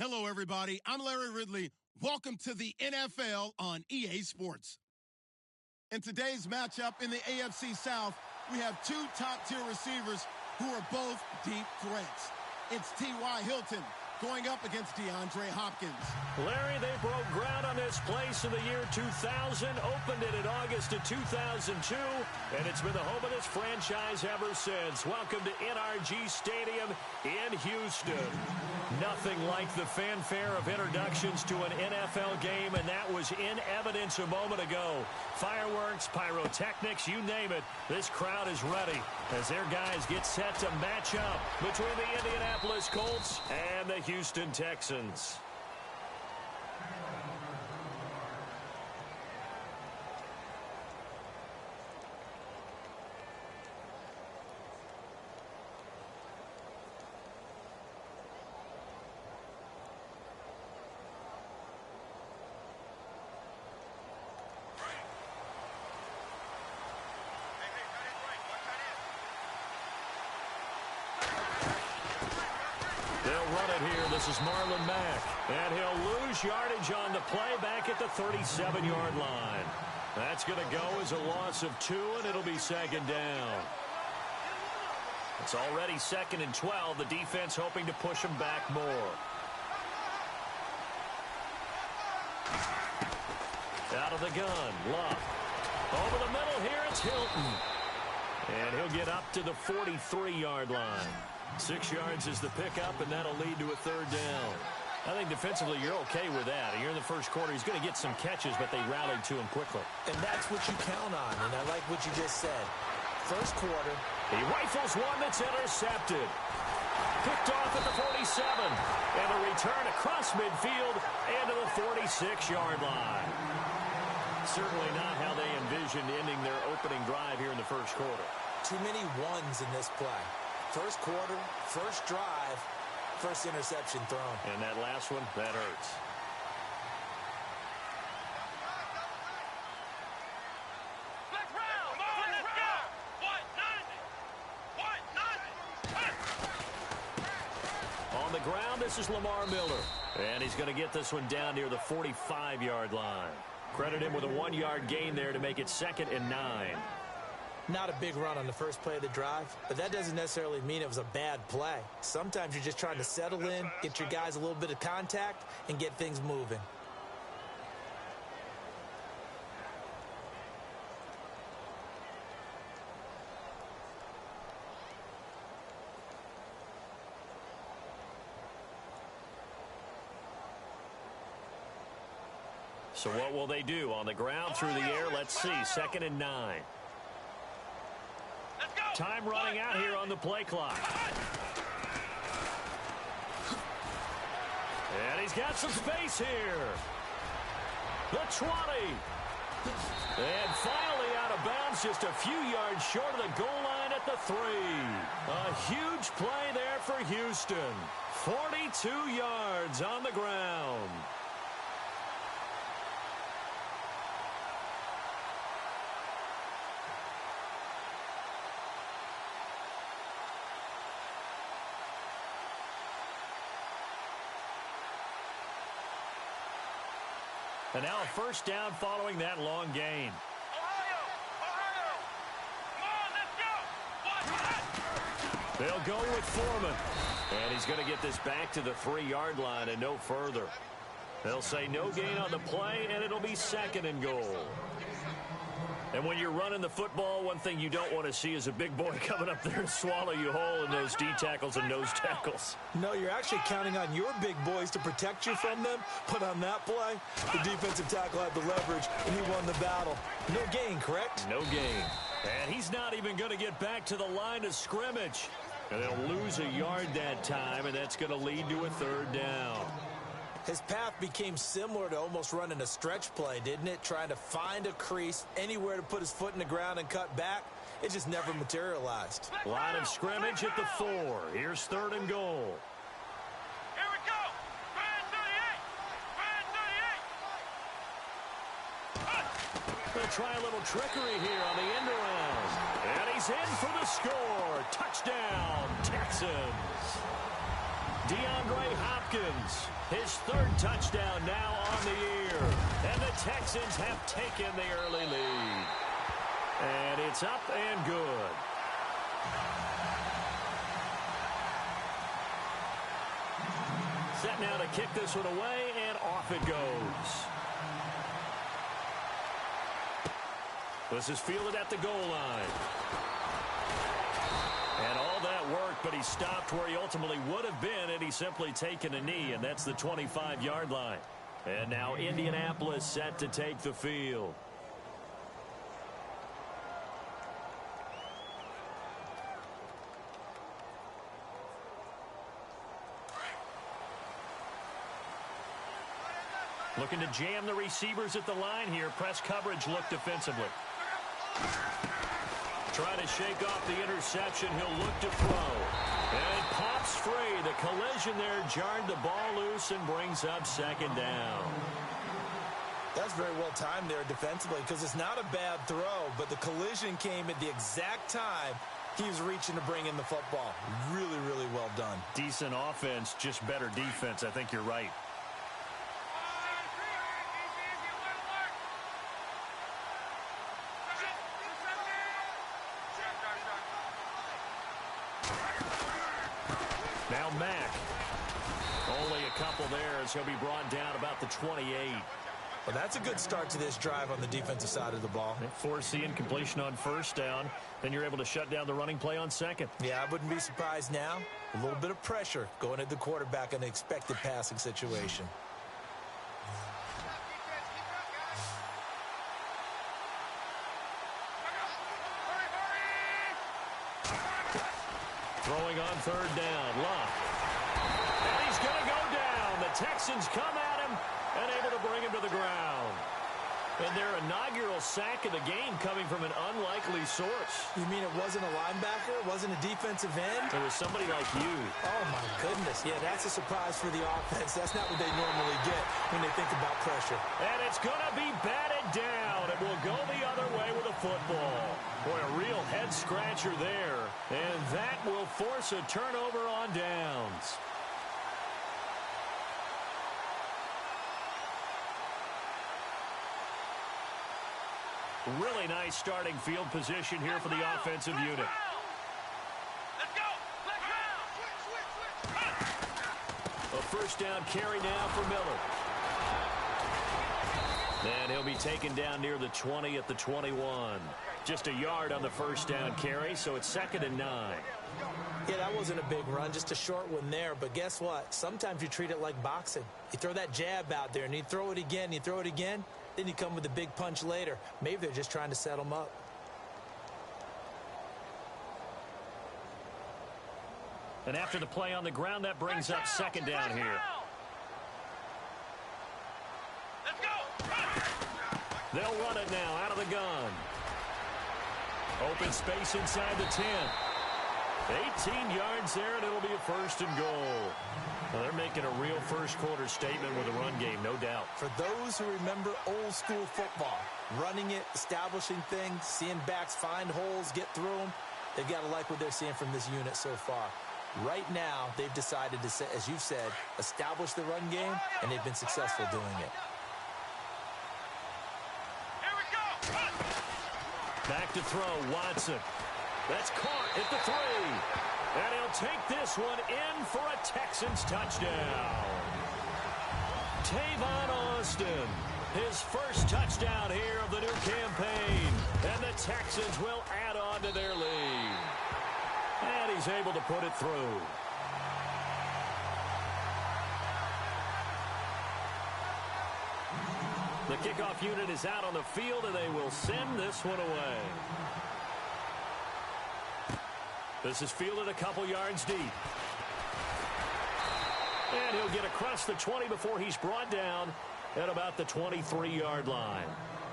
Hello, everybody. I'm Larry Ridley. Welcome to the NFL on EA Sports. In today's matchup in the AFC South, we have two top-tier receivers who are both deep threats. It's T.Y. Hilton going up against DeAndre Hopkins. Larry, they broke ground on this place in the year 2000, opened it in August of 2002, and it's been the home of this franchise ever since. Welcome to NRG Stadium in Houston. Nothing like the fanfare of introductions to an NFL game, and that was in evidence a moment ago. Fireworks, pyrotechnics, you name it. This crowd is ready as their guys get set to match up between the Indianapolis Colts and the Houston Texans. This is Marlon Mack, and he'll lose yardage on the play back at the 37-yard line. That's going to go as a loss of 2, and it'll be second down. It's already 2nd and 12. The defense hoping to push him back more. Out of the gun, Luck. Over the middle here, it's Hilton. And he'll get up to the 43-yard line. 6 yards is the pickup, and that'll lead to a third down. I think defensively you're okay with that. Here in the first quarter, he's going to get some catches, but they rallied to him quickly. And that's what you count on, and I like what you just said. First quarter. He rifles one that's intercepted. Picked off at the 47. And a return across midfield into the 46-yard line. Certainly not how they envisioned ending their opening drive here in the first quarter. Too many ones in this play. First quarter, first drive, first interception thrown. And that last one, that hurts. On the ground, this is Lamar Miller. And he's going to get this one down near the 45-yard line. Credit him with a 1-yard gain there to make it 2nd and 9. Not a big run on the first play of the drive, but that doesn't necessarily mean it was a bad play. Sometimes you're just trying to settle in, get your guys a little bit of contact, and get things moving. So what will they do? On the ground, through the air, let's see. 2nd and 9. Time running out here on the play clock. And he's got some space here. The 20. And finally out of bounds, just a few yards short of the goal line at the 3. A huge play there for Houston. 42 yards on the ground. And now a first down following that long gain. They'll go with Foreman. And he's going to get this back to the 3-yard line and no further. They'll say no gain on the play, and it'll be 2nd and goal. And when you're running the football, one thing you don't want to see is a big boy coming up there and swallow you whole in those D tackles and nose tackles. No, you're actually counting on your big boys to protect you from them. But on that play, the defensive tackle had the leverage, and he won the battle. No gain, correct? No gain. And he's not even going to get back to the line of scrimmage. And they'll lose a yard that time, and that's going to lead to a third down. His path became similar to almost running a stretch play, didn't it? Trying to find a crease, anywhere to put his foot in the ground and cut back. It just never materialized. Line of scrimmage at the 4. Here's 3rd and goal. Here we go. Brand 38. They'll try a little trickery here on the end around. And he's in for the score. Touchdown, Texans. DeAndre Hopkins, his third touchdown now on the year. And the Texans have taken the early lead. And it's up and good. Set now to kick this one away, and off it goes. This is fielded at the goal line. And all that work, but he stopped where he ultimately would have been had he simply taken a knee, and that's the 25-yard line. And now Indianapolis set to take the field. Looking to jam the receivers at the line here. Press coverage look defensively. Try to shake off the interception. He'll look to throw. And pops free. The collision there jarred the ball loose and brings up second down. That's very well timed there defensively because it's not a bad throw, but the collision came at the exact time he was reaching to bring in the football. Really, really well done. Decent offense, just better defense. I think you're right. Now Mack. Only a couple there as he'll be brought down about the 28. Well, that's a good start to this drive on the defensive side of the ball. Force the incompletion on first down. Then you're able to shut down the running play on second. Yeah, I wouldn't be surprised now. A little bit of pressure going at the quarterback in an expected passing situation. Throwing on third down, Luck. And he's going to go down. The Texans come at him and able to bring him to the ground. And their inaugural sack of the game coming from an unlikely source. You mean it wasn't a linebacker? It wasn't a defensive end? It was somebody like you. Oh, my goodness. Yeah, that's a surprise for the offense. That's not what they normally get when they think about pressure. And it's going to be batted down. It will go the other way with a football. Boy, a real head-scratcher there. And that will force a turnover on downs. Really nice starting field position here for the offensive unit. Let's go! Let's go! A first down carry now for Miller. And he'll be taken down near the 20 at the 21. Just a yard on the first down carry, so it's 2nd and 9. Yeah, that wasn't a big run, just a short one there. But guess what? Sometimes you treat it like boxing. You throw that jab out there, and you throw it again, you throw it again. Then you come with a big punch later. Maybe they're just trying to set them up. And after the play on the ground, that brings up second down here. Let's go! They'll run it now out of the gun. Open space inside the 10. 18 yards there, and it'll be a 1st and goal. Well, they're making a real first-quarter statement with a run game, no doubt. For those who remember old-school football, running it, establishing things, seeing backs find holes, get through them, they've got to like what they're seeing from this unit so far. Right now, they've decided to, as you've said, establish the run game, and they've been successful doing it. Here we go! Back to throw, Watson. That's caught at the 3. And he'll take this one in for a Texans touchdown. Tavon Austin, his first touchdown here of the new campaign. And the Texans will add on to their lead. And he's able to put it through. The kickoff unit is out on the field, and they will send this one away. This is fielded a couple yards deep. And he'll get across the 20 before he's brought down at about the 23-yard line.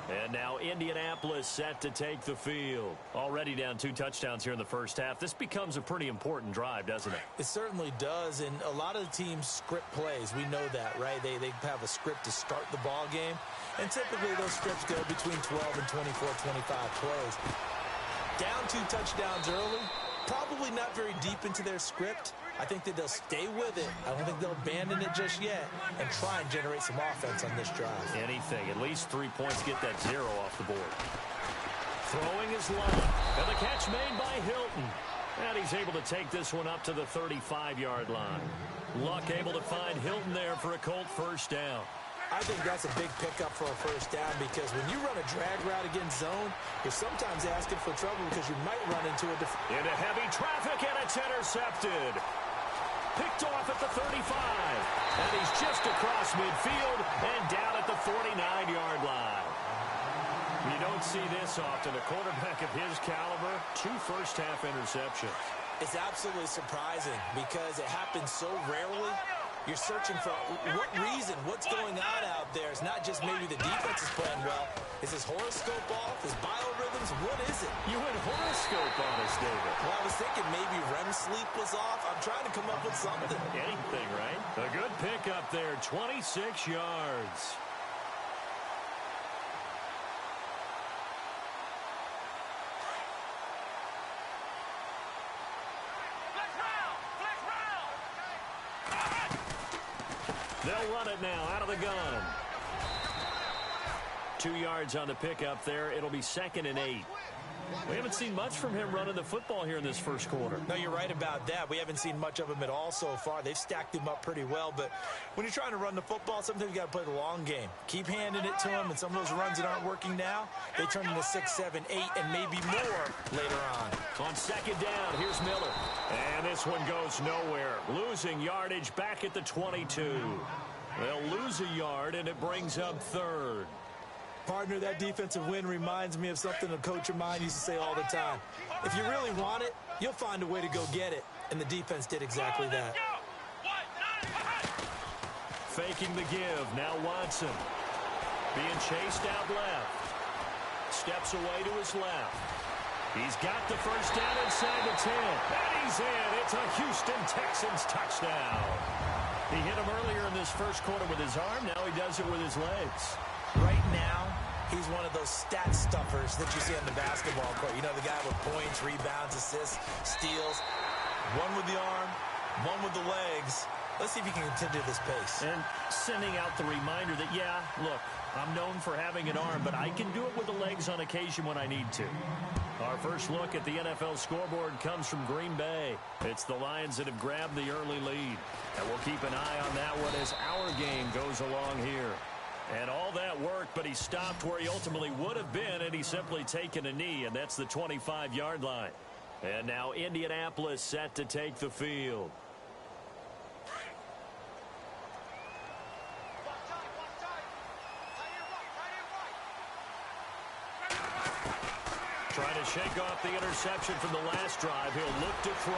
And now Indianapolis set to take the field. Already down 2 touchdowns here in the first half. This becomes a pretty important drive, doesn't it? It certainly does, and a lot of the teams script plays. We know that, right? They have a script to start the ball game, and typically those scripts go between 12 and 24, 25 plays. Down 2 touchdowns early, probably not very deep into their script, I think that they'll stay with it. I don't think they'll abandon it just yet and try and generate some offense on this drive. Anything. At least 3 points, get that 0 off the board. Throwing is Luck. And the catch made by Hilton. And he's able to take this one up to the 35-yard line. Luck able to find Hilton there for a Colt first down. I think that's a big pickup for a first down because when you run a drag route against zone, you're sometimes asking for trouble because you might run into into heavy traffic, and it's intercepted. Picked off at the 35. And he's just across midfield and down at the 49-yard line. You don't see this often. A quarterback of his caliber, 2 first-half interceptions. It's absolutely surprising because it happens so rarely. You're searching for what reason, what's going on out there. It's not just maybe the defense is playing well. Is his horoscope off? His biorhythms? What is it? You went horoscope on us, David. Well, I was thinking maybe REM sleep was off. I'm trying to come up with something. Anything, right? A good pickup there, 26 yards. They'll run it now out of the gun. 2 yards on the pickup there. It'll be 2nd and 8. We haven't seen much from him running the football here in this first quarter. No, you're right about that. We haven't seen much of him at all so far. They've stacked him up pretty well, but when you're trying to run the football, sometimes you got to play the long game. Keep handing it to him, and some of those runs that aren't working now, they turn into 6, 7, 8, and maybe more later on. On 2nd down, here's Miller. And this one goes nowhere. Losing yardage back at the 22. They'll lose a yard, and it brings up 3rd. Partner, that defensive win reminds me of something a coach of mine used to say all the time. If you really want it, you'll find a way to go get it. And the defense did exactly that. Faking the give. Now Watson. Being chased out left. Steps away to his left. He's got the first down inside the 10. And he's in. It's a Houston Texans touchdown. He hit him earlier in this first quarter with his arm. Now he does it with his legs. Right now, he's one of those stat stuffers that you see on the basketball court. You know, the guy with points, rebounds, assists, steals. One with the arm, one with the legs. Let's see if he can continue this pace. And sending out the reminder that, yeah, look, I'm known for having an arm, but I can do it with the legs on occasion when I need to. Our first look at the NFL scoreboard comes from Green Bay. It's the Lions that have grabbed the early lead. And we'll keep an eye on that one as our game goes along here. And all that work, but he stopped where he ultimately would have been, and he's simply taken a knee, and that's the 25-yard line. And now Indianapolis set to take the field. Trying to shake off the interception from the last drive. He'll look to throw.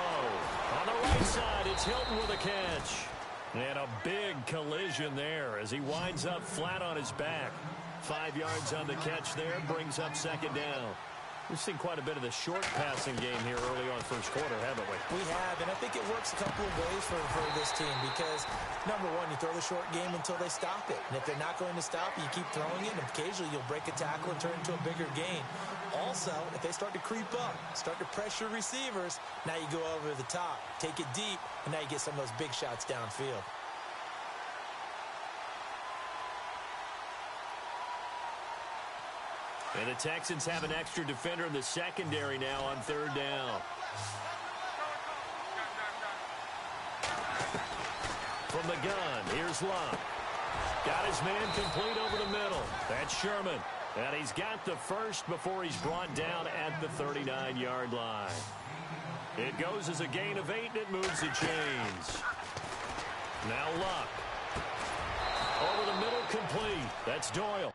On the right side, it's Hilton with a catch. And a big collision there as he winds up flat on his back. 5 yards on the catch there, brings up 2nd down. We've seen quite a bit of the short passing game here early on first quarter, haven't we? We have, and I think it works a couple of ways for this team because, number one, you throw the short game until they stop it. And if they're not going to stop it, you keep throwing it, and occasionally you'll break a tackle and turn it into a bigger gain. Also, if they start to creep up, start to pressure receivers, now you go over the top, take it deep, and now you get some of those big shots downfield. And the Texans have an extra defender in the secondary now on 3rd down. From the gun, here's Luck. Got his man complete over the middle. That's Sherman. And he's got the first before he's brought down at the 39-yard line. It goes as a gain of 8, and it moves the chains. Now Luck. Over the middle, complete. That's Doyle.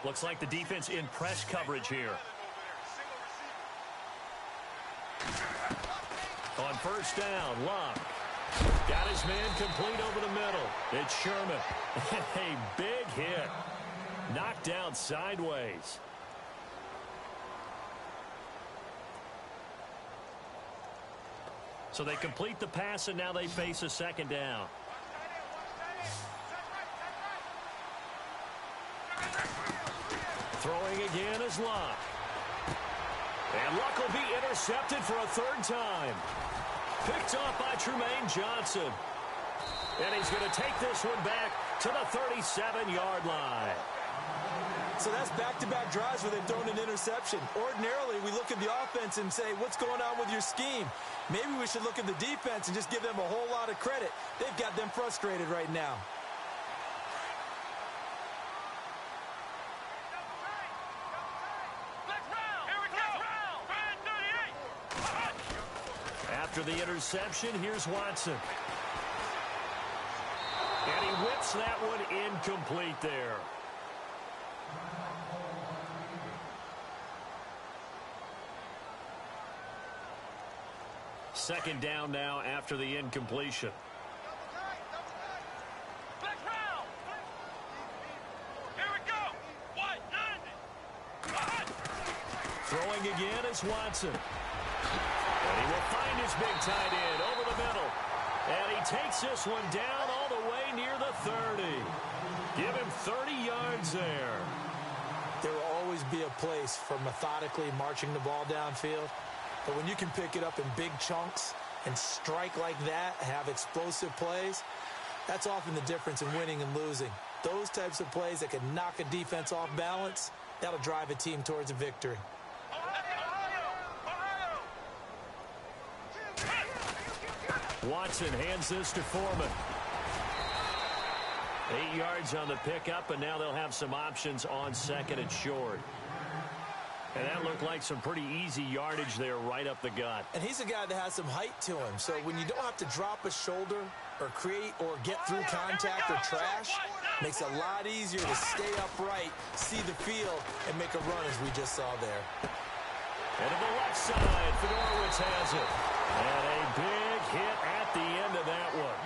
Looks like the defense in press coverage here. On 1st down, Luck. Got his man complete over the middle. It's Sherman. A big hit. Knocked down sideways. So they complete the pass, and now they face a second down. Throwing again is Luck. And Luck will be intercepted for a third time. Picked off by Trumaine Johnson. And he's going to take this one back to the 37-yard line. So that's back-to-back drives where they've thrown an interception. Ordinarily, we look at the offense and say, what's going on with your scheme? Maybe we should look at the defense and just give them a whole lot of credit. They've got them frustrated right now. After the interception, here's Watson. And he whips that one incomplete there. Second down now after the incompletion. Throwing again is Watson. And he will find his big tight end over the middle. And he takes this one down all the way near the 30. Give him 30 yards there. There will always be a place for methodically marching the ball downfield. But when you can pick it up in big chunks and strike like that, have explosive plays, that's often the difference in winning and losing. Those types of plays that can knock a defense off balance, that'll drive a team towards a victory. Watson hands this to Foreman. 8 yards on the pickup, and now they'll have some options on second and short. And that looked like some pretty easy yardage there right up the gut. And he's a guy that has some height to him, so when you don't have to drop a shoulder or create or get through contact or trash, makes it a lot easier to stay upright, see the field, and make a run as we just saw there. And to the left side, Fedorowicz has it. And a big hit at the end of that one.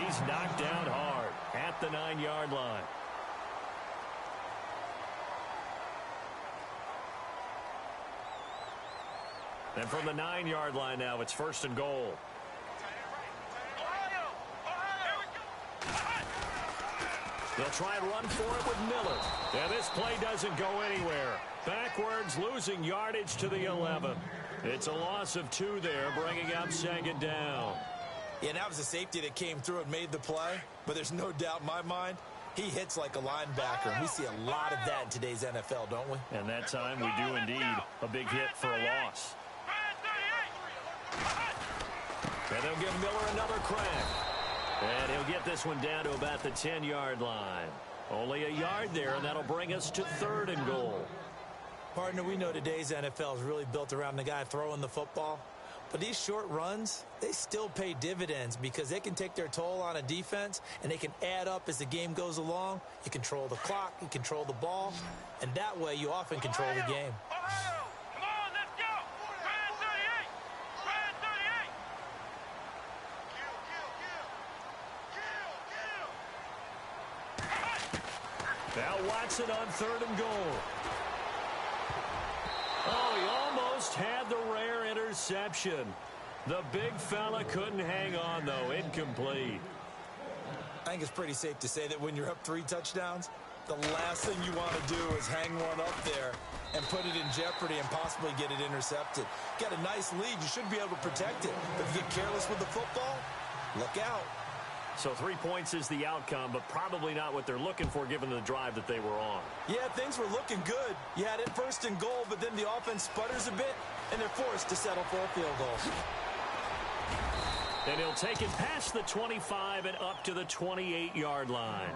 He's knocked down hard at the 9-yard line. And from the 9-yard line now, it's first and goal. They'll try and run for it with Miller. And this play doesn't go anywhere. Backwards, losing yardage to the 11. It's a loss of 2 there, bringing up second down. Yeah, that was a safety that came through and made the play. But there's no doubt in my mind, he hits like a linebacker. And we see a lot of that in today's NFL, don't we? And that time we do indeed. A big hit for a loss. And they'll give Miller another crack. And he'll get this one down to about the 10-yard line. Only a yard there, and that'll bring us to third and goal. Partner, we know today's NFL is really built around the guy throwing the football. But these short runs, they still pay dividends because they can take their toll on a defense, and they can add up as the game goes along. You control the clock, you control the ball, and that way you often control the game. Now Watson on third and goal. Oh, he almost had the rare interception. The big fella couldn't hang on, though. Incomplete. I think it's pretty safe to say that when you're up 3 touchdowns, the last thing you want to do is hang one up there and put it in jeopardy and possibly get it intercepted. Got a nice lead. You should be able to protect it. But if you get careless with the football, look out. So 3 points is the outcome, but probably not what they're looking for given the drive that they were on. Yeah, things were looking good. You had it first and goal, but then the offense sputters a bit, and they're forced to settle for a field goal. And he'll take it past the 25 and up to the 28-yard line.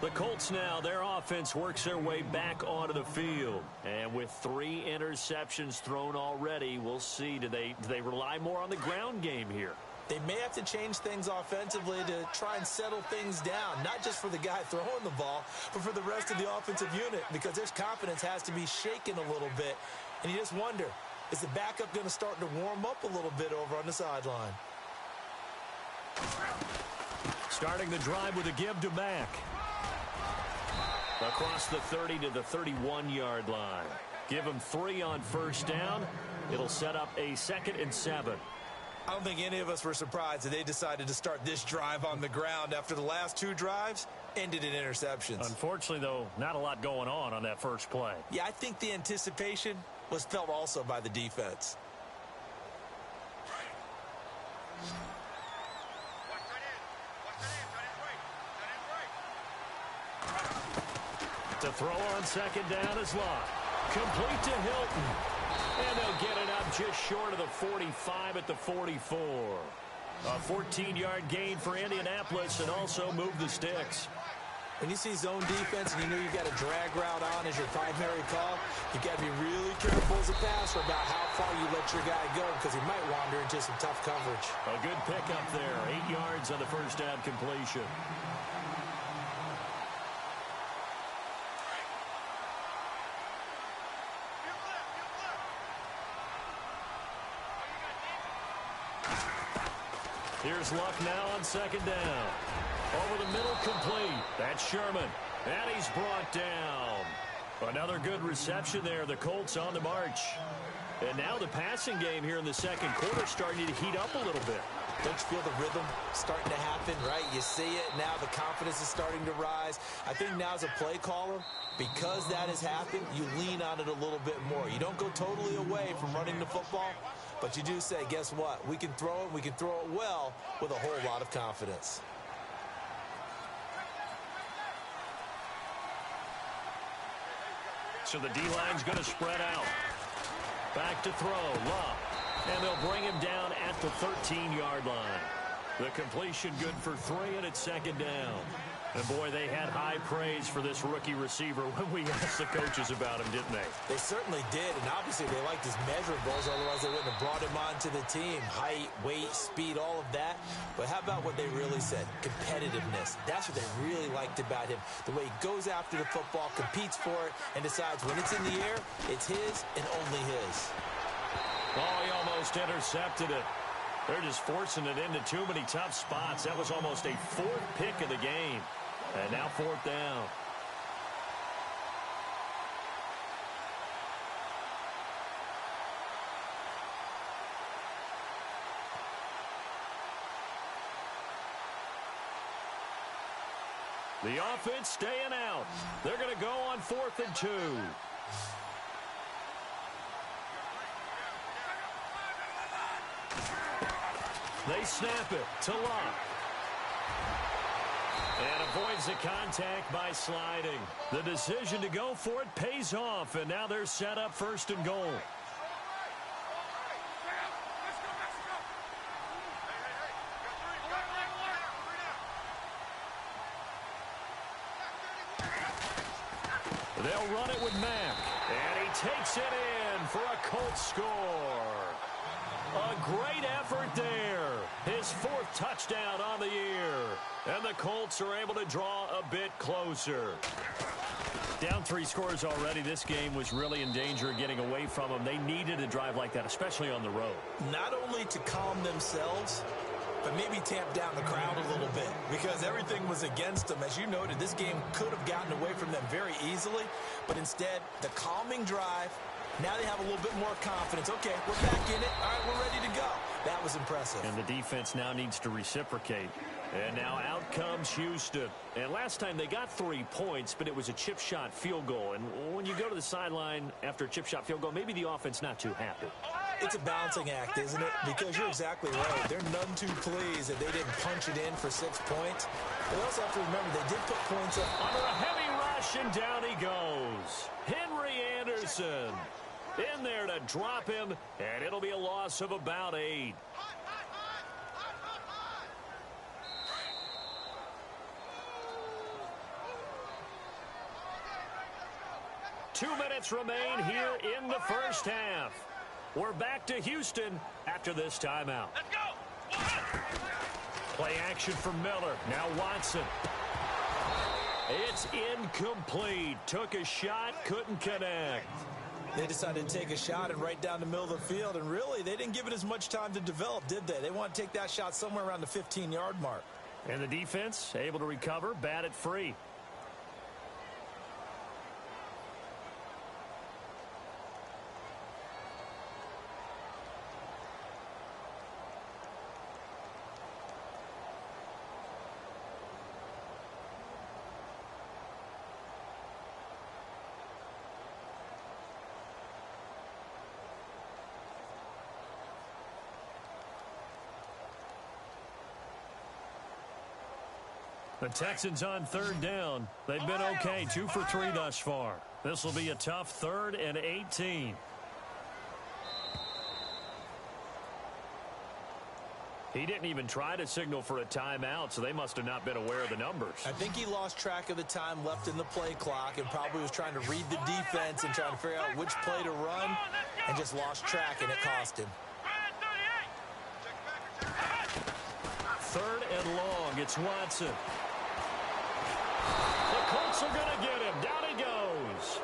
The Colts now, their offense works their way back onto the field. And with 3 interceptions thrown already, we'll see. Do they rely more on the ground game here? They may have to change things offensively to try and settle things down, not just for the guy throwing the ball, but for the rest of the offensive unit, because their confidence has to be shaken a little bit. And you just wonder, is the backup going to start to warm up a little bit over on the sideline? Starting the drive with a give to Mack. Across the 30 to the 31-yard line. Give him 3 on first down. It'll set up a 2nd and 7. I don't think any of us were surprised that they decided to start this drive on the ground after the last 2 drives ended in interceptions. Unfortunately, though, not a lot going on that first play. Yeah, I think the anticipation was felt also by the defense. To throw on 2nd down is Locke. Complete to Hilton. And they'll get it up just short of the 45 at the 44. A 14-yard gain for Indianapolis and also move the sticks. When you see zone defense and you know you've got a drag route on as your primary call, you've got to be really careful as a passer about how far you let your guy go because he might wander into some tough coverage. A good pickup there. 8 yards on the first down completion. Here's Luck now on 2nd down. Over the middle, complete. That's Sherman. And he's brought down. Another good reception there. The Colts on the march. And now the passing game here in the second quarter starting to heat up a little bit. Don't you feel the rhythm starting to happen, right? You see it now. The confidence is starting to rise. I think now as a play caller, because that has happened, you lean on it a little bit more. You don't go totally away from running the football, but you do say, guess what? We can throw it. We can throw it well with a whole lot of confidence. So the D-line's going to spread out. Back to throw. Love. And they'll bring him down at the 13-yard line. The completion good for 3, and it's 2nd down. And, boy, they had high praise for this rookie receiver when we asked the coaches about him, didn't they? They certainly did, and obviously they liked his measurables, otherwise they wouldn't have brought him onto the team. Height, weight, speed, all of that. But how about what they really said? Competitiveness. That's what they really liked about him. The way he goes after the football, competes for it, and decides when it's in the air, it's his and only his. Oh, he almost intercepted it. They're just forcing it into too many tough spots. That was almost a 4th pick of the game. And now 4th down. The offense staying out. They're going to go on 4th and 2. They snap it to Locke. And avoids the contact by sliding. The decision to go for it pays off, and now they're set up 1st and goal. They'll run it with Mack. And he takes it in for a Colts score. A great effort there. His 4th touchdown on the year. And the Colts are able to draw a bit closer. Down 3 scores already. This game was really in danger of getting away from them. They needed a drive like that, especially on the road. Not only to calm themselves, but maybe tamp down the crowd a little bit because everything was against them. As you noted, this game could have gotten away from them very easily, but instead, the calming drive, now they have a little bit more confidence. Okay, we're back in it. All right, we're ready to go. That was impressive. And the defense now needs to reciprocate. And now out comes Houston. And last time they got 3 points, but it was a chip shot field goal. And when you go to the sideline after a chip shot field goal, maybe the offense not too happy. It's a balancing act, isn't it? Because you're exactly right. They're none too pleased that they didn't punch it in for 6 points. They also have to remember they did put points up. Under a heavy rush, and down he goes. Henry Anderson in there to drop him, and it'll be a loss of about 8. Two minutes remain here in the first half. We're back to Houston after this timeout. Let's go! Play action for Miller. Now Watson. It's incomplete. Took a shot, couldn't connect. They decided to take a shot and right down the middle of the field, and really, they didn't give it as much time to develop, did they? They want to take that shot somewhere around the 15-yard mark. And the defense able to recover, bat it free. The Texans on third down. They've been okay, 2 for 3 thus far. This will be a tough 3rd and 18. He didn't even try to signal for a timeout, so they must have not been aware of the numbers. I think he lost track of the time left in the play clock and probably was trying to read the defense and trying to figure out which play to run and just lost track, and it cost him. 3rd and long. It's Watson. The Colts are going to get him. Down he goes.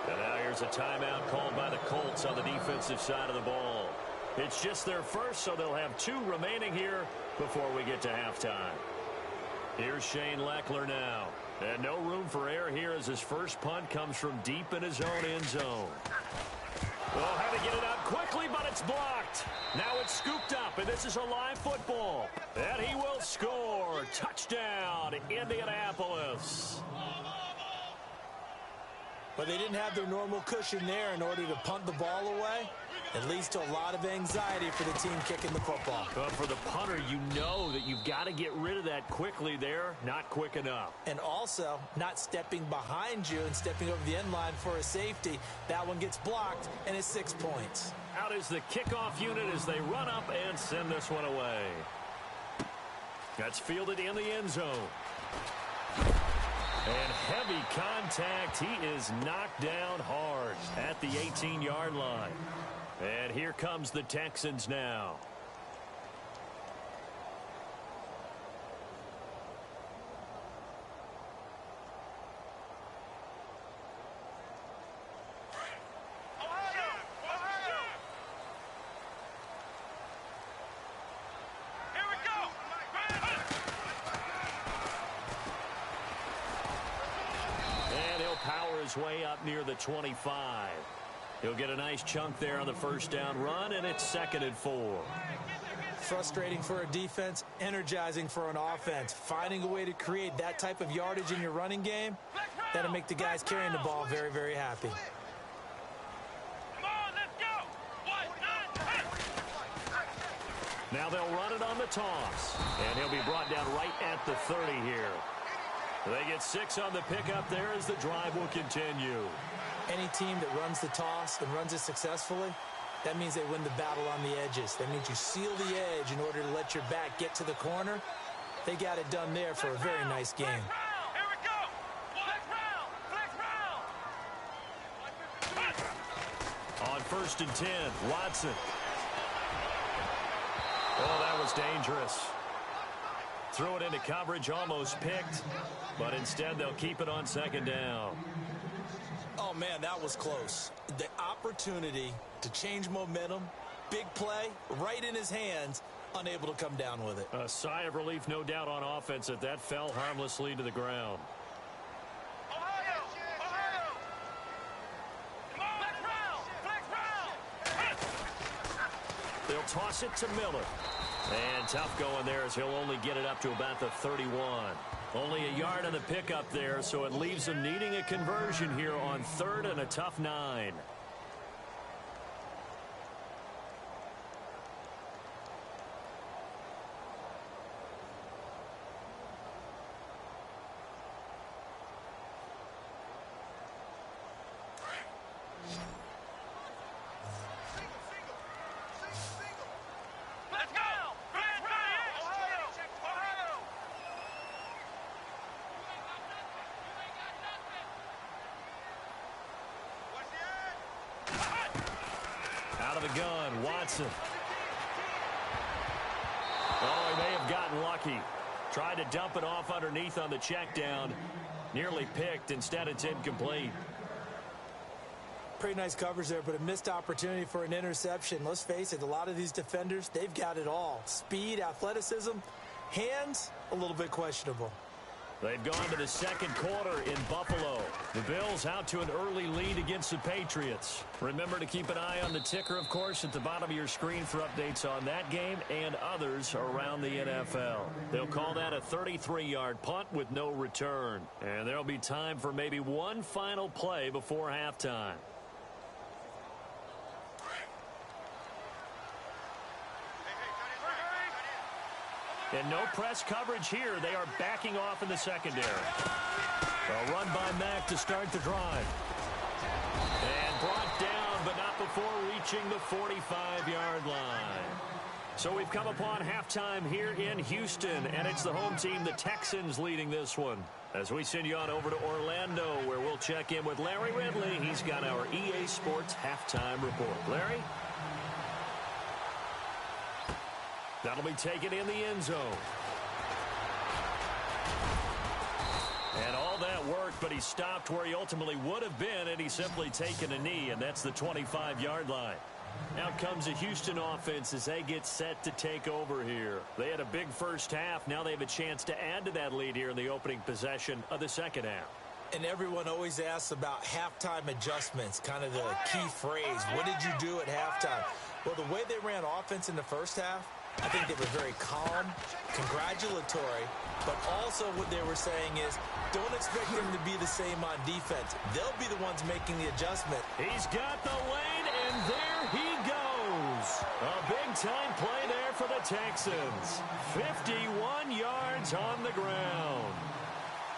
And now here's a timeout called by the Colts on the defensive side of the ball. It's just their first, so they'll have 2 remaining here before we get to halftime. Here's Shane Leckler now. And no room for error here as his first punt comes from deep in his own end zone. Well, had to get it out quickly, but it's blocked. Now it's scooped up, and this is a live football. And he will score. Touchdown, Indianapolis. But they didn't have their normal cushion there in order to punt the ball away. It leads to a lot of anxiety for the team kicking the football. But for the punter, you know that you've got to get rid of that quickly there. Not quick enough. And also, not stepping behind you and stepping over the end line for a safety. That one gets blocked, and it's 6 points. Out is the kickoff unit as they run up and send this one away. That's fielded in the end zone. And heavy contact. He is knocked down hard at the 18-yard line. And here comes the Texans now. Way up near the 25. He'll get a nice chunk there on the first down run, and it's 2nd and 4. Frustrating for a defense, energizing for an offense. Finding a way to create that type of yardage in your running game, that'll make the guys carrying the ball very, very happy. Now they'll run it on the toss, and he'll be brought down right at the 30 here. They get 6 on the pickup there as the drive will continue. Any team that runs the toss and runs it successfully, that means they win the battle on the edges. That means you seal the edge in order to let your back get to the corner. They got it done there for a very nice game. Here we go. Flex round. On 1st and 10, Watson. Oh, that was dangerous. Threw it into coverage, almost picked, but instead they'll keep it on 2nd down. Oh, man, that was close. The opportunity to change momentum, big play, right in his hands, unable to come down with it. A sigh of relief, no doubt, on offense that that fell harmlessly to the ground. Ohio. Flex round. They'll toss it to Miller. And tough going there as he'll only get it up to about the 31. Only a yard on the pickup there, so it leaves them needing a conversion here on 3rd and a tough 9. Out of the gun, Watson. Oh, he may have gotten lucky. Tried to dump it off underneath on the check down. Nearly picked. Instead, it's incomplete. Pretty nice coverage there, but a missed opportunity for an interception. Let's face it, a lot of these defenders, they've got it all. Speed, athleticism, hands, a little bit questionable. They've gone to the second quarter in Buffalo. The Bills out to an early lead against the Patriots. Remember to keep an eye on the ticker, of course, at the bottom of your screen for updates on that game and others around the NFL. They'll call that a 33-yard punt with no return. And there'll be time for maybe one final play before halftime. And no press coverage here. They are backing off in the secondary. A run by Mack to start the drive. And brought down, but not before reaching the 45-yard line. So we've come upon halftime here in Houston, and it's the home team, the Texans, leading this one. As we send you on over to Orlando, where we'll check in with Larry Ridley. He's got our EA Sports halftime report. Larry? That'll be taken in the end zone. And all that work, but he stopped where he ultimately would have been, and he's simply taken a knee, and that's the 25-yard line. Out comes the Houston offense as they get set to take over here. They had a big first half. Now they have a chance to add to that lead here in the opening possession of the second half. And everyone always asks about halftime adjustments, kind of the key phrase. What did you do at halftime? Well, the way they ran offense in the first half, I think they were very calm, congratulatory, but also what they were saying is don't expect them to be the same on defense. They'll be the ones making the adjustment. He's got the lane, and there he goes. A big-time play there for the Texans. 51 yards on the ground.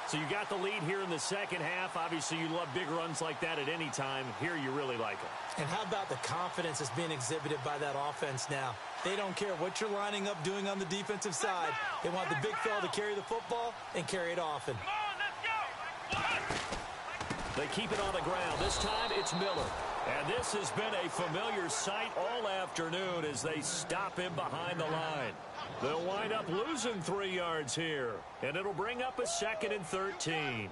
So you got the lead here in the second half. Obviously, you love big runs like that at any time. Here you really like them. And how about the confidence that's being exhibited by that offense now? They don't care what you're lining up doing on the defensive side. They want the big fella to carry the football and carry it often. Come on, let's go. They keep it on the ground. This time it's Miller. And this has been a familiar sight all afternoon as they stop him behind the line. They'll wind up losing 3 yards here. And it'll bring up a 2nd and 13.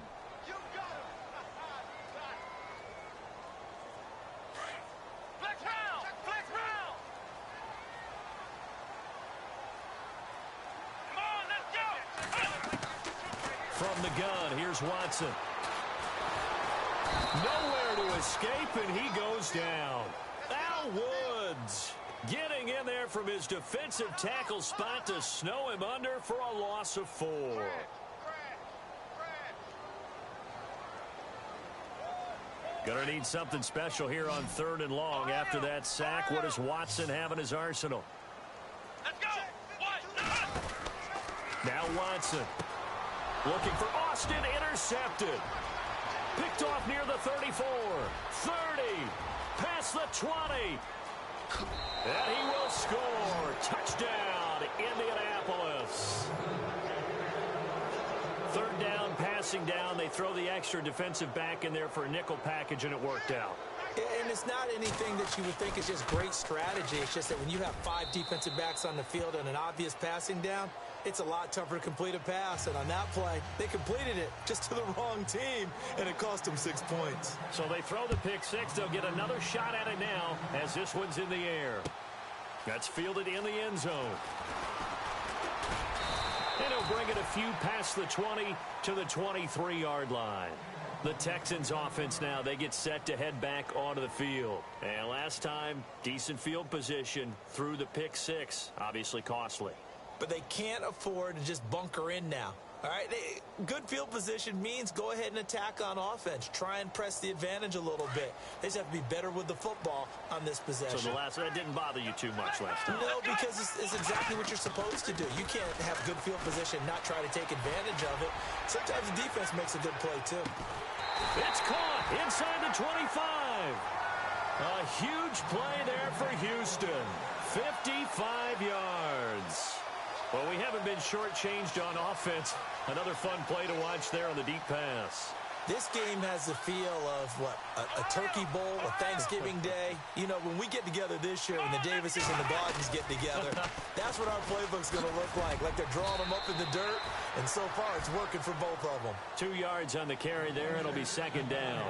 Flex round. Flex round. Come on, let's go. From the gun, here's Watson. Nowhere to escape, and he goes down. Al Woods getting in there from his defensive tackle spot to snow him under for a loss of 4. Gonna need something special here on 3rd and long. After that sack, what does Watson have in his arsenal? Let's go. Now Watson looking for Austin, intercepted. Picked off near the 34, 30, past the 20. And he will score. Touchdown, Indianapolis. 3rd down, passing down. They throw the extra defensive back in there for a nickel package, and it worked out. And it's not anything that you would think is just great strategy. It's just that when you have 5 defensive backs on the field and an obvious passing down, it's a lot tougher to complete a pass. And on that play, they completed it just to the wrong team, and it cost them 6 points. So they throw the pick 6. They'll get another shot at it now as this one's in the air. That's fielded in the end zone. And he'll bring it a few past the 20 to the 23-yard line. The Texans offense now, they get set to head back onto the field. And last time, decent field position through the pick 6. Obviously costly. But they can't afford to just bunker in now. All right, good field position means go ahead and attack on offense. Try and press the advantage a little bit. They just have to be better with the football on this possession. So that didn't bother you too much last time? No, because it's exactly what you're supposed to do. You can't have good field position, not try to take advantage of it. Sometimes the defense makes a good play, too. It's caught inside the 25. A huge play there for Houston. 55 yards. Well, we haven't been shortchanged on offense. Another fun play to watch there on the deep pass. This game has the feel of, a Turkey Bowl, a Thanksgiving Day. You know, when we get together this year, when the Davises and the Gardens get together, that's what our playbook's going to look like. Like they're drawing them up in the dirt, And so far, it's working for both of them. 2 yards on the carry there. It'll be second down.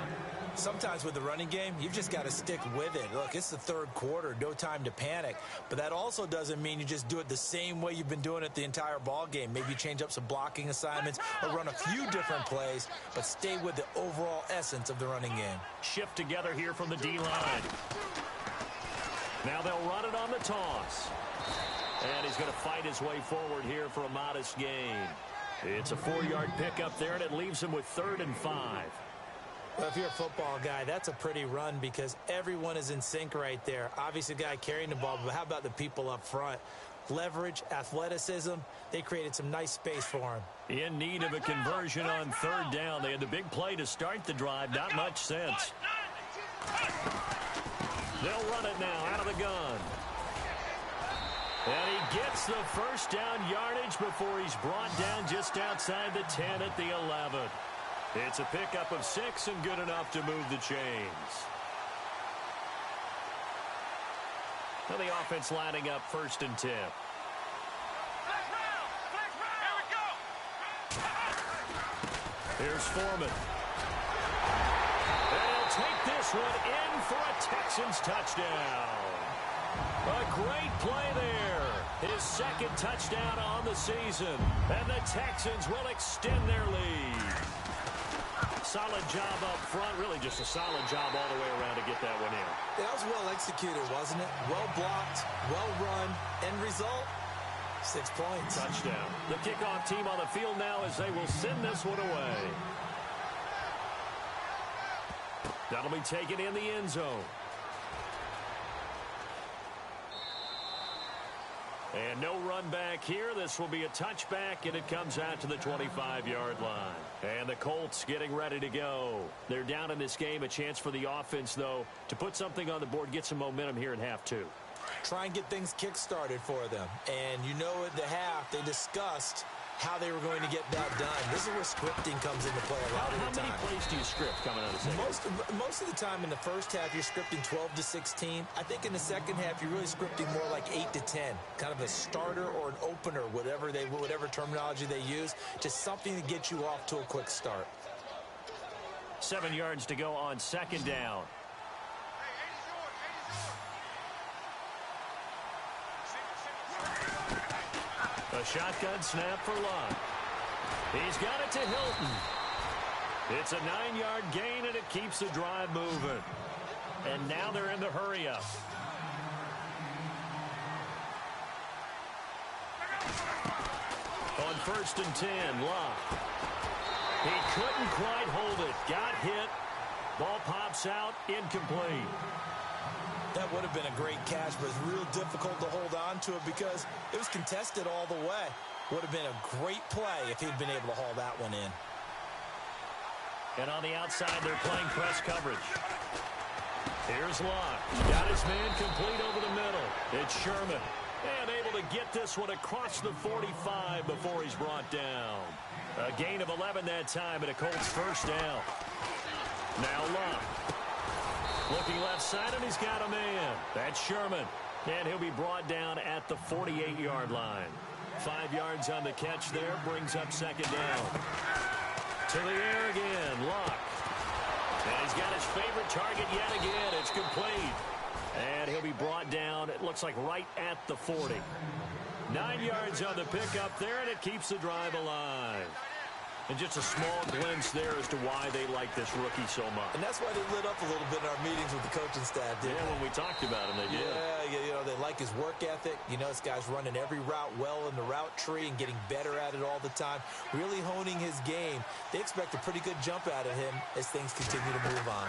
Sometimes with the running game, you've just got to stick with it. Look, it's the third quarter, no time to panic. But that also doesn't mean you just do it the same way you've been doing it the entire ball game. Maybe you change up some blocking assignments or run a few different plays, but stay with the overall essence of the running game. Shift together here from the D-line. Now they'll run it on the toss. And he's going to fight his way forward here for a modest gain. It's a 4-yard pickup there, and it leaves him with 3rd and 5. Well, if you're a football guy, that's a pretty run because everyone is in sync right there. Obviously, the guy carrying the ball, but how about the people up front? Leverage, athleticism, they created some nice space for him. In need of a conversion on 3rd down. They had the big play to start the drive. Not much sense. They'll run it now out of the gun. And he gets the first down yardage before he's brought down just outside the 10 at the 11. It's a pickup of 6 and good enough to move the chains. Now the offense lining up 1st and 10. Here's Foreman. And he'll take this one in for a Texans touchdown. A great play there. His 2nd touchdown on the season. And the Texans will extend their lead. Solid job up front. Really just a solid job all the way around to get that one in. That was well executed, wasn't it? Well blocked, well run. End result, 6 points. Touchdown. The kickoff team on the field now as they will send this one away. That'll be taken in the end zone. And no run back here. This will be a touchback, and it comes out to the 25-yard line. And the Colts getting ready to go. They're down in this game. A chance for the offense, though, to put something on the board, get some momentum here in half 2. Try and get things kick-started for them. And you know at the half, they discussed how they were going to get that done. This is where scripting comes into play a lot of the time. How many plays do you script coming out of the second? Most of the time in the first half, you're scripting 12 to 16. I think in the second half, you're really scripting more like 8 to 10. Kind of a starter or an opener, whatever terminology they use. Just something to get you off to a quick start. 7 yards to go on 2nd down. A shotgun snap for Lott. He's got it to Hilton. It's a 9-yard gain, and it keeps the drive moving. And now they're in the hurry-up. On 1st and 10, Lott. He couldn't quite hold it. Got hit. Ball pops out. Incomplete. That would have been a great catch, but it's real difficult to hold on to it because it was contested all the way. Would have been a great play if he'd been able to haul that one in. And on the outside, they're playing press coverage. Here's Lott. Got his man complete over the middle. It's Sherman. And able to get this one across the 45 before he's brought down. A gain of 11 that time, and a Colts first down. Now Lott. Looking left side, and he's got a man. That's Sherman. And he'll be brought down at the 48-yard line. 5 yards on the catch there, brings up 2nd down. To the air again, Lott. And he's got his favorite target yet again. It's complete. And he'll be brought down, it looks like right at the 40. 9 yards on the pickup there, and it keeps the drive alive. And just a small glimpse there as to why they like this rookie so much. And that's why they lit up a little bit in our meetings with the coaching staff, didn't they? When we talked about him, they did. Yeah, you know, they like his work ethic. You know, this guy's running every route well in the route tree and getting better at it all the time. Really honing his game. They expect a pretty good jump out of him as things continue to move on.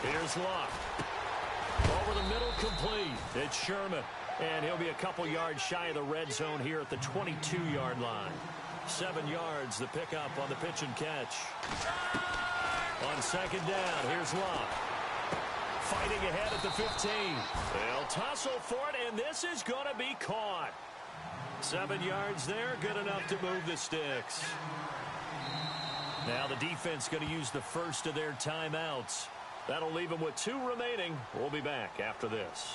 Here's Lott. Over the middle, complete. It's Sherman. And he'll be a couple yards shy of the red zone here at the 22-yard line. 7 yards, the pickup on the pitch and catch. On 2nd down, here's Lott. Fighting ahead at the 15. They'll tussle for it, and this is going to be caught. 7 yards there, good enough to move the sticks. Now the defense going to use the first of their timeouts. That'll leave them with 2 remaining. We'll be back after this.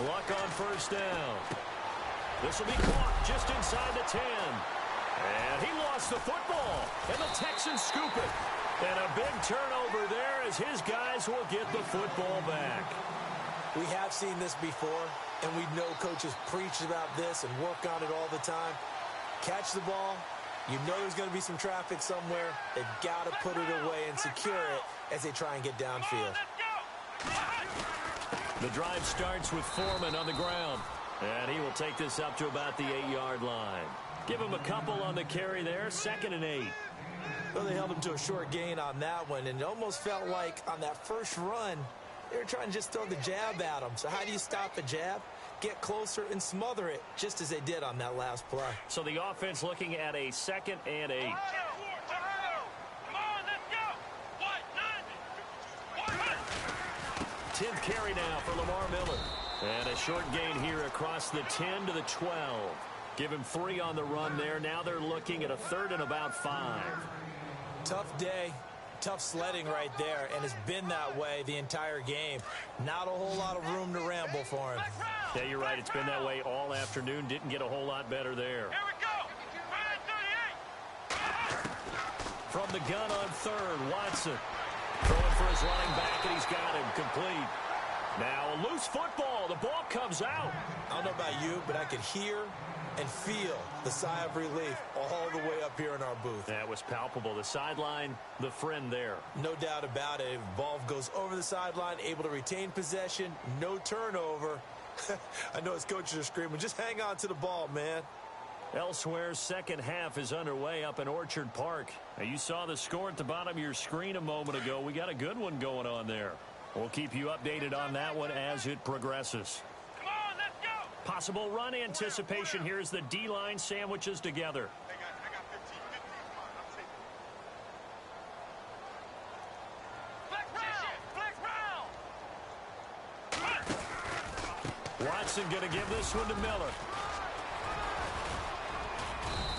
Luck on first down. This will be caught just inside the 10. And he lost the football. And the Texans scoop it. And a big turnover there as his guys will get the football back. We have seen this before, and we know coaches preach about this and work on it all the time. Catch the ball. You know there's going to be some traffic somewhere. They've got to put it away and secure it as they try and get downfield. The drive starts with Foreman on the ground. And he will take this up to about the 8-yard line. Give him a couple on the carry there, 2nd and 8. Well, they held him to a short gain on that one, and it almost felt like on that first run, they were trying to just throw the jab at him. So how do you stop a jab? Get closer and smother it, just as they did on that last play. So the offense looking at a 2nd and 8. Come on, let's go. 10th carry now for Lamar Miller. And a short gain here across the 10 to the 12. Give him 3 on the run there. Now they're looking at a 3rd and about 5. Tough day, tough sledding right there, and it's been that way the entire game. Not a whole lot of room to ramble for him. Yeah, you're right. It's been that way all afternoon. Didn't get a whole lot better there. Here we go. 38. From the gun on 3rd, Watson. Throwing for his running back, and he's got him complete. Now a loose football. The ball comes out. I don't know about you, but I could hear and feel the sigh of relief all the way up here in our booth. That was palpable. The sideline, the friend there. No doubt about it. Ball goes over the sideline, able to retain possession, no turnover. I know his coaches are screaming, just hang on to the ball, man. Elsewhere, second half is underway up in Orchard Park. Now, you saw the score at the bottom of your screen a moment ago. We got a good one going on there. We'll keep you updated on that one as it progresses. Come on, let's go. Possible run anticipation. Here's the D-line sandwiches together. I got 15. Flex round. Watson going to give this one to Miller.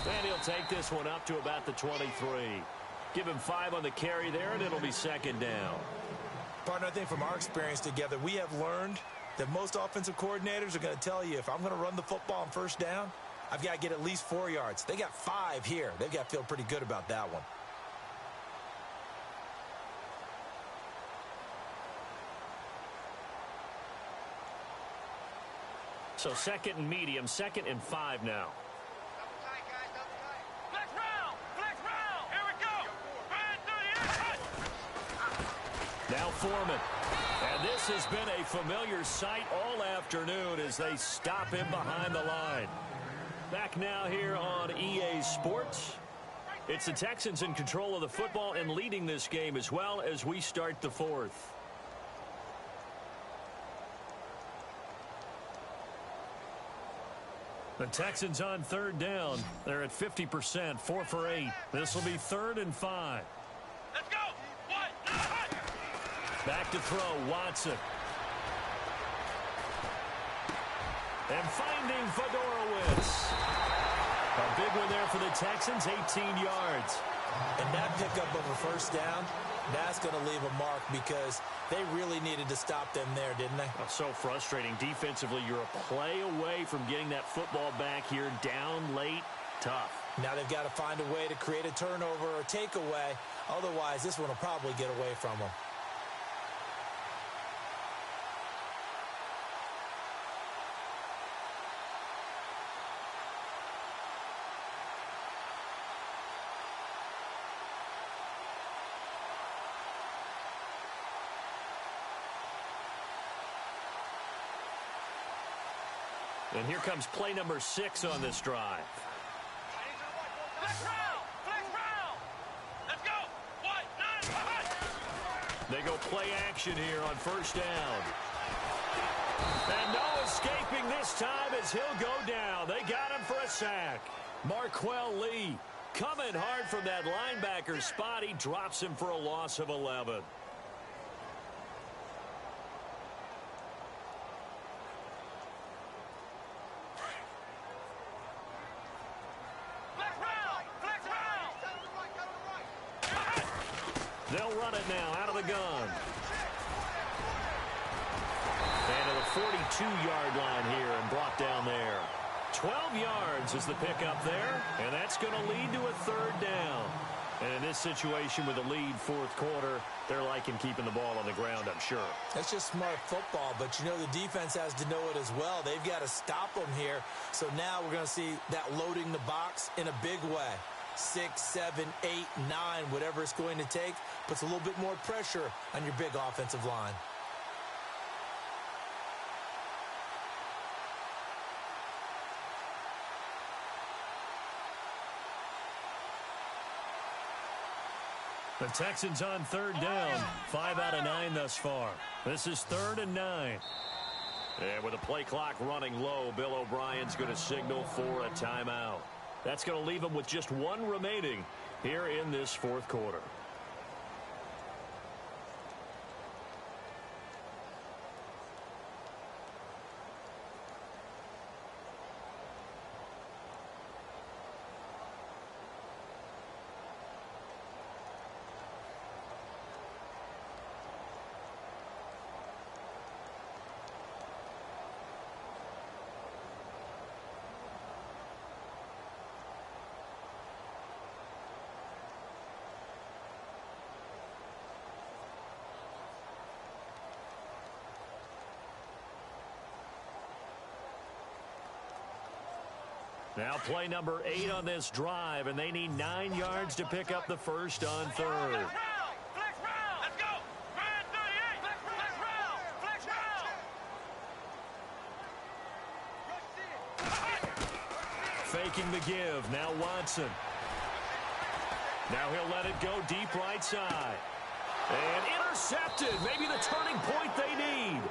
And he'll take this one up to about the 23. Give him 5 on the carry there, and it'll be 2nd down. Partner, I think from our experience together, we have learned that most offensive coordinators are going to tell you, if I'm going to run the football on first down, I've got to get at least 4 yards. They got 5 here. They've got to feel pretty good about that one. So 2nd and medium, 2nd and 5 now. Flex round. Here we go. 38. Now Foreman. And this has been a familiar sight all afternoon as they stop him behind the line. Back now here on EA Sports. It's the Texans in control of the football and leading this game as well as we start the 4th. The Texans on 3rd down. They're at 50%, 4 for 8. This will be 3rd and 5. Let's go. Back to throw, Watson. And finding Fedorowicz. A big one there for the Texans, 18 yards. And that pickup of a first down, that's going to leave a mark because they really needed to stop them there, didn't they? Oh, so frustrating. Defensively, you're a play away from getting that football back here, down late, tough. Now they've got to find a way to create a turnover or takeaway. Otherwise, this one will probably get away from them. And here comes play number 6 on this drive. Flex round. Let's go. They go play action here on first down. And no escaping this time as he'll go down. They got him for a sack. Marquell Lee coming hard from that linebacker spot. He drops him for a loss of 11. They'll run it now out of the gun. And to the 42-yard line here and brought down there. 12 yards is the pickup there, and that's going to lead to a third down. And in this situation with a lead fourth quarter, they're liking keeping the ball on the ground, I'm sure. That's just smart football, but you know the defense has to know it as well. They've got to stop them here. So now we're going to see that loading the box in a big way. 6, 7, 8, 9, whatever it's going to take, puts a little bit more pressure on your big offensive line. The Texans on third down. 5 out of 9 thus far. This is 3rd and 9. And with the play clock running low, Bill O'Brien's going to signal for a timeout. That's going to leave him with just one remaining here in this fourth quarter. Now play number 8 on this drive, and they need 9 yards to pick up the first on third. Flex round. Let's go. Man 38. Flex round. Flex round. Faking the give. Now Watson. Now he'll let it go deep right side. And intercepted. Maybe the turning point they need.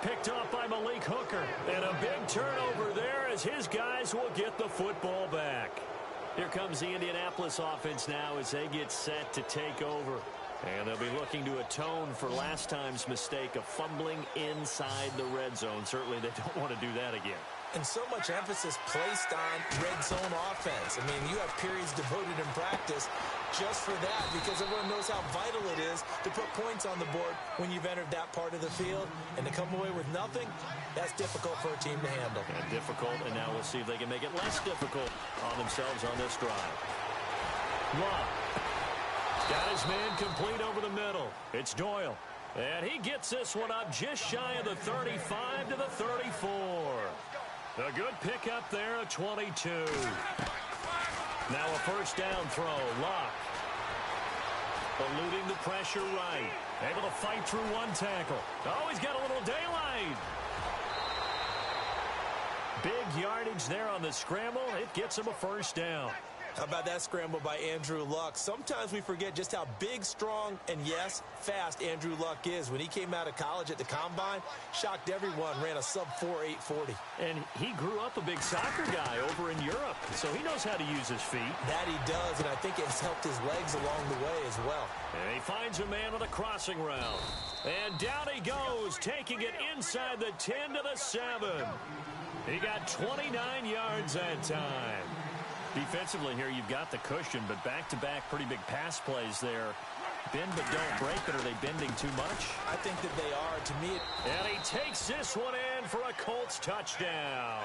Picked off by Malik Hooker. And a big turnover there as his guys will get the football back. Here comes the Indianapolis offense now as they get set to take over. And they'll be looking to atone for last time's mistake of fumbling inside the red zone. Certainly they don't want to do that again. And so much emphasis placed on red zone offense. I mean, you have periods devoted in practice just for that because everyone knows how vital it is to put points on the board when you've entered that part of the field. And to come away with nothing, that's difficult for a team to handle. And difficult, and now we'll see if they can make it less difficult on themselves on this drive. Love. Got his man complete over the middle. It's Doyle. And he gets this one up just shy of the 35 to the 34. A good pickup there at 22. Now a first down throw. Locke. Eluding the pressure right. Able to fight through one tackle. Oh, he's got a little daylight. Big yardage there on the scramble. It gets him a first down. How about that scramble by Andrew Luck? Sometimes we forget just how big, strong, and yes, fast Andrew Luck is. When he came out of college at the Combine, shocked everyone, ran a sub-4 840. And he grew up a big soccer guy over in Europe, so he knows how to use his feet. That he does, and I think it's helped his legs along the way as well. And he finds a man on the crossing route. And down he goes, taking it inside the 10 to the 7. He got 29 yards that time. Defensively here, you've got the cushion, but back-to-back pretty big pass plays there. Bend but don't break, but are they bending too much? I think that they are. To me, and he takes this one in for a Colts touchdown.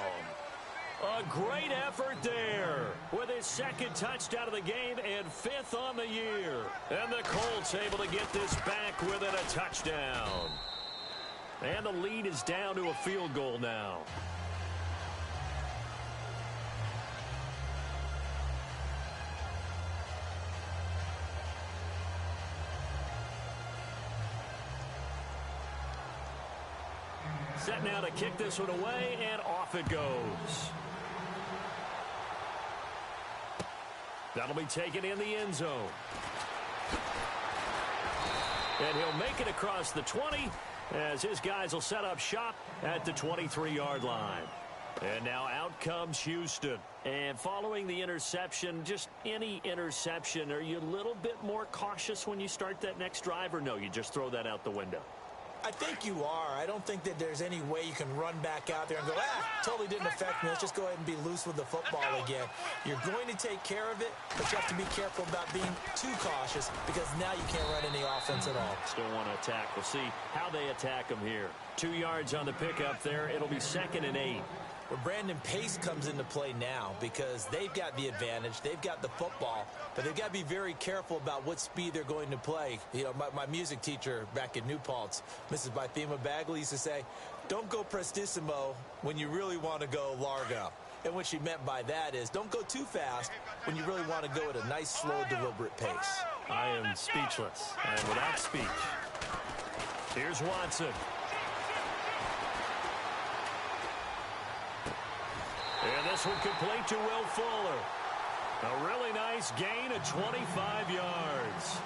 A great effort there with his second touchdown of the game and 5th on the year. And the Colts able to get this back within a touchdown. And the lead is down to a field goal now. Set now to kick this one away, and off it goes. That'll be taken in the end zone. And he'll make it across the 20 as his guys will set up shop at the 23-yard line. And now out comes Houston. And following the interception, just any interception, are you a little bit more cautious when you start that next drive, or no, you just throw that out the window? I think you are. I don't think that there's any way you can run back out there and go, totally didn't affect me. Let's just go ahead and be loose with the football again. You're going to take care of it, but you have to be careful about being too cautious because now you can't run any offense at all. Still want to attack. We'll see how they attack them here. 2 yards on the pickup there. It'll be 2nd and 8. Well, Brandon, pace comes into play now because they've got the advantage. They've got the football, but they've got to be very careful about what speed they're going to play. You know, my music teacher back in New Paltz, Mrs. Bythema Bagley, used to say, don't go prestissimo when you really want to go largo. And what she meant by that is don't go too fast when you really want to go at a nice, slow, deliberate pace. I am speechless. I am without speech. Here's Watson. And this one complete to Will Fuller. A really nice gain of 25 yards.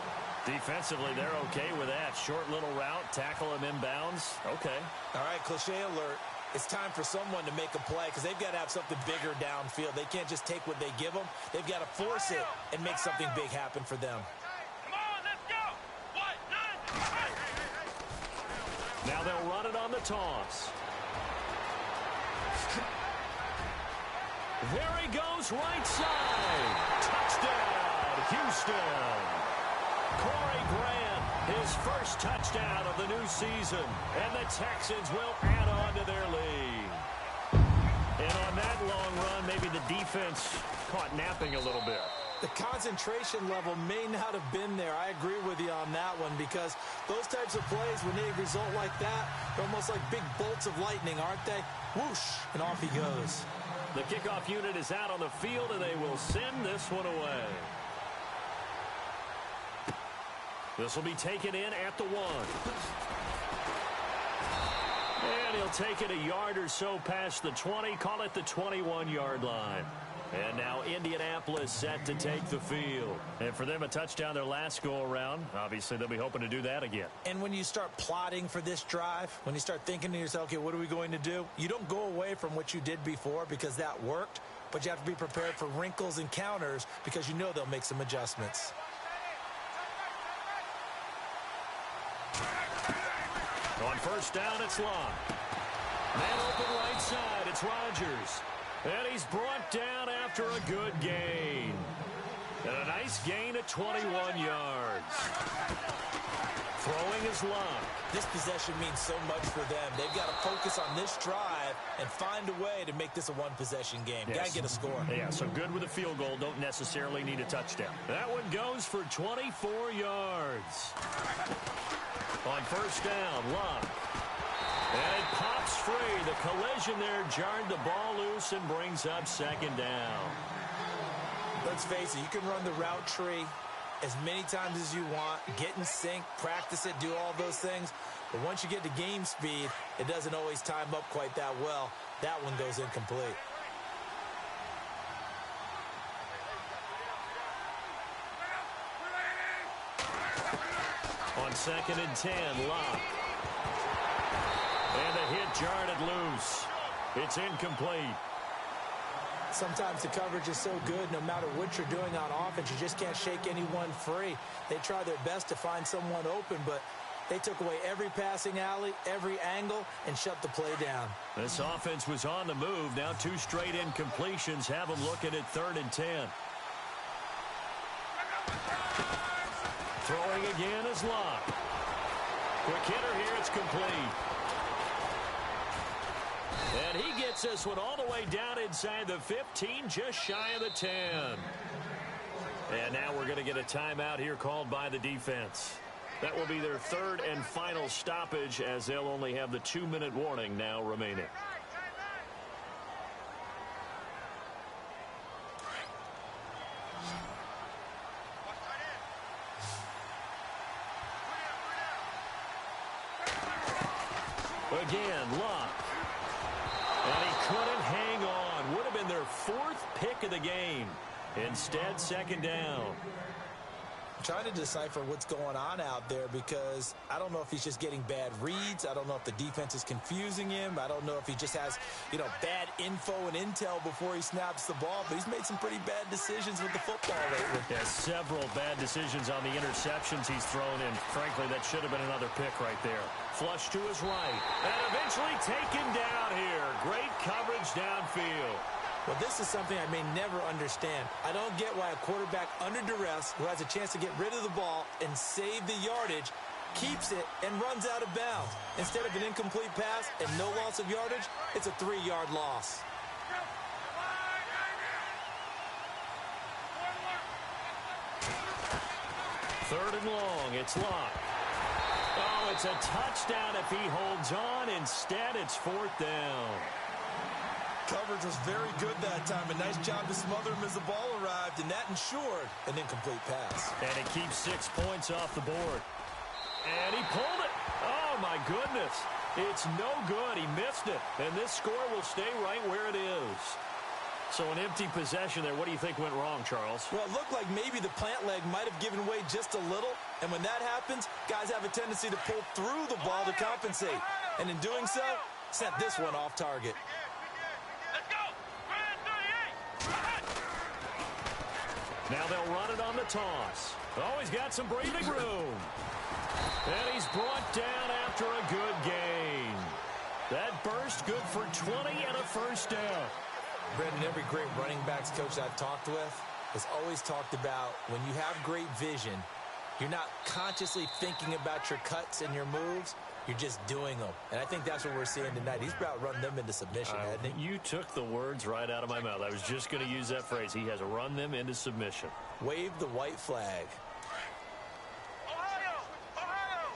Defensively, they're okay with that. Short little route, tackle him inbounds. Okay. All right, cliche alert. It's time for someone to make a play because they've got to have something bigger downfield. They can't just take what they give them. They've got to force it and make something big happen for them. Come on, let's go. 1, 9. Now they'll run it on the toss. There he goes, right side. Touchdown, Houston. Corey Grant, his first touchdown of the new season. And the Texans will add on to their lead. And on that long run, maybe the defense caught napping a little bit. The concentration level may not have been there. I agree with you on that one because those types of plays, when they result like that, they're almost like big bolts of lightning, aren't they? Whoosh, and off he goes. The kickoff unit is out on the field, and they will send this one away. This will be taken in at the 1. And he'll take it a yard or so past the 20, call it the 21-yard line. And now Indianapolis set to take the field. And for them, a touchdown their last go-around. Obviously, they'll be hoping to do that again. And when you start plotting for this drive, when you start thinking to yourself, okay, what are we going to do? You don't go away from what you did before because that worked, but you have to be prepared for wrinkles and counters because you know they'll make some adjustments. On first down, it's Locke. Man open right side, it's Rodgers. And he's brought down after a good gain. And a nice gain of 21 yards. Throwing is Locke. This possession means so much for them. They've got to focus on this drive and find a way to make this a one-possession game. Yes. Got to get a score. Yeah, so good with a field goal. Don't necessarily need a touchdown. That one goes for 24 yards. On first down, Locke. And it pops free. The collision there jarred the ball loose and brings up 2nd down. Let's face it, you can run the route tree as many times as you want, get in sync, practice it, do all those things. But once you get to game speed, it doesn't always time up quite that well. That one goes incomplete. On 2nd and 10, Locke. And the hit jarred it loose. It's incomplete. Sometimes the coverage is so good, no matter what you're doing on offense, you just can't shake anyone free. They try their best to find someone open, but they took away every passing alley, every angle, and shut the play down. This offense was on the move. Now 2 straight incompletions have them looking at 3rd and 10. Throwing again is Locke. Quick hitter here, it's complete. And he gets this one all the way down inside the 15, just shy of the 10. And now we're going to get a timeout here called by the defense. That will be their 3rd and final stoppage as they'll only have the 2-minute warning now remaining. Again, Locke. And he couldn't hang on. Would have been their 4th pick of the game. Instead, 2nd down. trying to decipher what's going on out there because I don't know if he's just getting bad reads. I don't know if the defense is confusing him. I don't know if he just has, bad info and intel before he snaps the ball. But he's made some pretty bad decisions with the football lately. Yeah, several bad decisions on the interceptions he's thrown in. Frankly, that should have been another pick right there. Flush to his right. And eventually taken down here. Great coverage downfield. Well, this is something I may never understand. I don't get why a quarterback under duress who has a chance to get rid of the ball and save the yardage keeps it and runs out of bounds. Instead of an incomplete pass and no loss of yardage, it's a 3-yard loss. Third and long. It's locked. Oh, it's a touchdown if he holds on. Instead, it's fourth down. Coverage was very good that time. A nice job to smother him as the ball arrived, and that ensured an incomplete pass. And it keeps 6 points off the board. And he pulled it. Oh, my goodness. It's no good. He missed it. And this score will stay right where it is. So an empty possession there. What do you think went wrong, Charles? Well, it looked like maybe the plant leg might have given way just a little. And when that happens, guys have a tendency to pull through the ball to compensate. And in doing so, sent this one off target. Now they'll run it on the toss. Oh, he's got some breathing room. And he's brought down after a good gain. That burst good for 20 and a first down. Brendan, every great running backs coach I've talked with has always talked about when you have great vision, you're not consciously thinking about your cuts and your moves. You're just doing them. And I think that's what we're seeing tonight. He's about run them into submission, hasn't he? You took the words right out of my mouth. I was just going to use that phrase. He has run them into submission. Wave the white flag. Ohio! Ohio!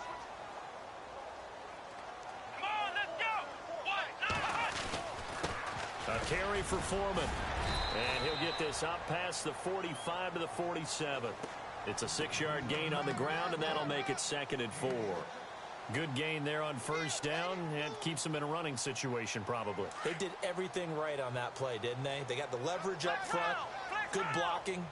Come on, let's go! A carry for Foreman. And he'll get this up past the 45 to the 47. It's a 6-yard gain on the ground, and that'll make it 2nd and 4. Good gain there on first down, and keeps them in a running situation probably. They did everything right on that play, didn't they? They got the leverage up front, good blocking,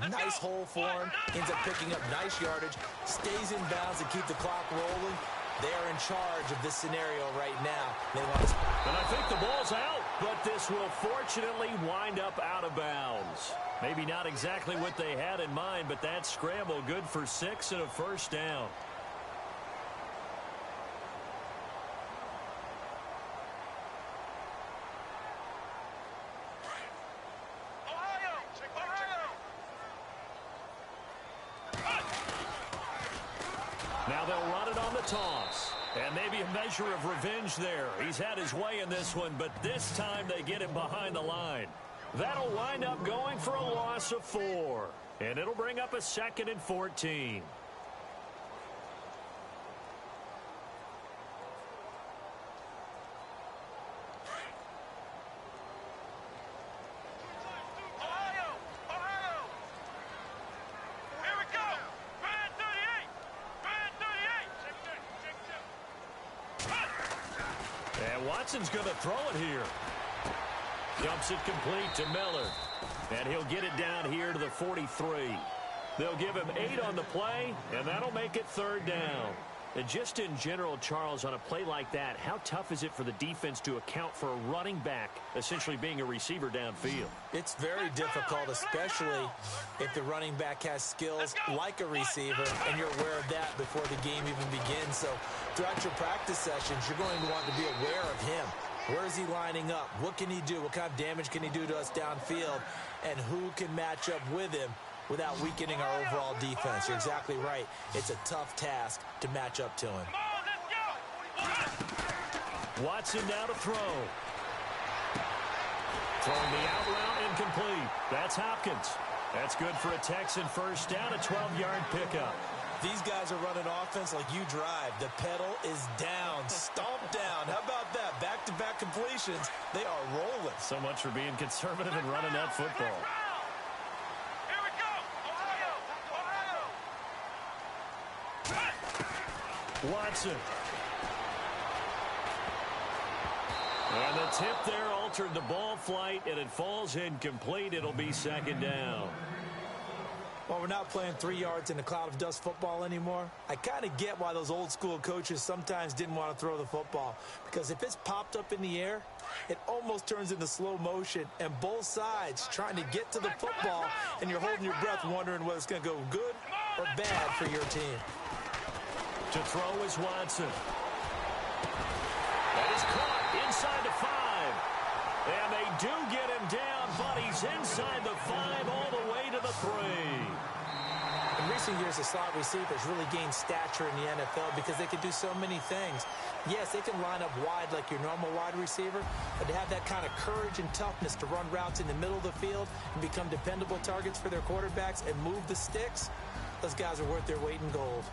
nice hole for him, ends up picking up nice yardage, stays in bounds to keep the clock rolling. They are in charge of this scenario right now. And I think the ball's out, but this will fortunately wind up out of bounds. Maybe not exactly what they had in mind, but that scramble good for 6 and a first down. Now they'll run it on the toss. And maybe a measure of revenge there. He's had his way in this one, but this time they get him behind the line. That'll wind up going for a loss of 4. And it'll bring up a 2nd and 14. Watson's going to throw it here. Dumps it complete to Miller. And he'll get it down here to the 43. They'll give him 8 on the play, and that'll make it 3rd down. And just in general, Charles, on a play like that, how tough is it for the defense to account for a running back essentially being a receiver downfield? It's very difficult, especially if the running back has skills like a receiver, and you're aware of that before the game even begins. So throughout your practice sessions, you're going to want to be aware of him. Where is he lining up? What can he do? What kind of damage can he do to us downfield? And who can match up with him without weakening our overall defense? You're exactly right. It's a tough task to match up to him. Watson now to throw. Throwing the out route incomplete. That's Hopkins. That's good for a Texan first down, a 12-yard pickup. These guys are running offense like you drive. The pedal is down, stomped down. How about that? Back-to-back completions. They are rolling. So much for being conservative and running that football. Watson. And the tip there altered the ball flight, and it falls incomplete. It'll be 2nd down. Well, we're not playing 3 yards in a cloud of dust football anymore. I kind of get why those old school coaches sometimes didn't want to throw the football. Because if it's popped up in the air, it almost turns into slow motion. And both sides trying to get to the football, and you're holding your breath wondering whether it's going to go good or bad for your team. To throw is Watson. That is caught inside the 5. And they do get him down, but he's inside the 5 all the way to the 3. In recent years, the slot receivers really gained stature in the NFL because they can do so many things. Yes, they can line up wide like your normal wide receiver, but to have that kind of courage and toughness to run routes in the middle of the field and become dependable targets for their quarterbacks and move the sticks, those guys are worth their weight in gold.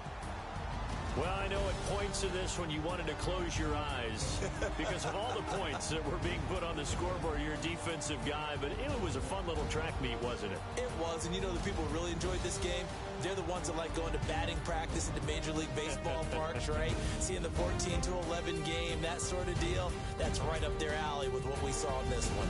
Well, I know at points in this when you wanted to close your eyes because of all the points that were being put on the scoreboard, you're a defensive guy, but it was a fun little track meet, wasn't it? It was, and you know the people who really enjoyed this game? They're the ones that like going to batting practice at the Major League Baseball parks, right? Seeing the 14-11 game, that sort of deal, that's right up their alley with what we saw in this one.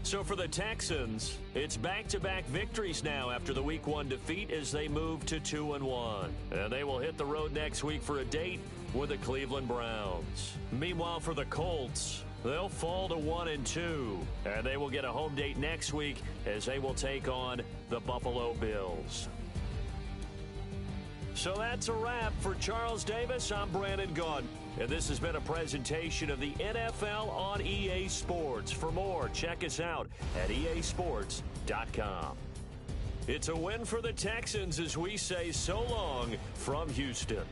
So for the Texans, it's back-to-back victories now after the Week 1 defeat as they move to 2-1. And they will hit the road next week for a date with the Cleveland Browns. Meanwhile, for the Colts, they'll fall to 1-2. And they will get a home date next week as they will take on the Buffalo Bills. So that's a wrap. For Charles Davis, I'm Brandon Gaudin. And this has been a presentation of the NFL on EA Sports. For more, check us out at easports.com. It's a win for the Texans as we say so long from Houston.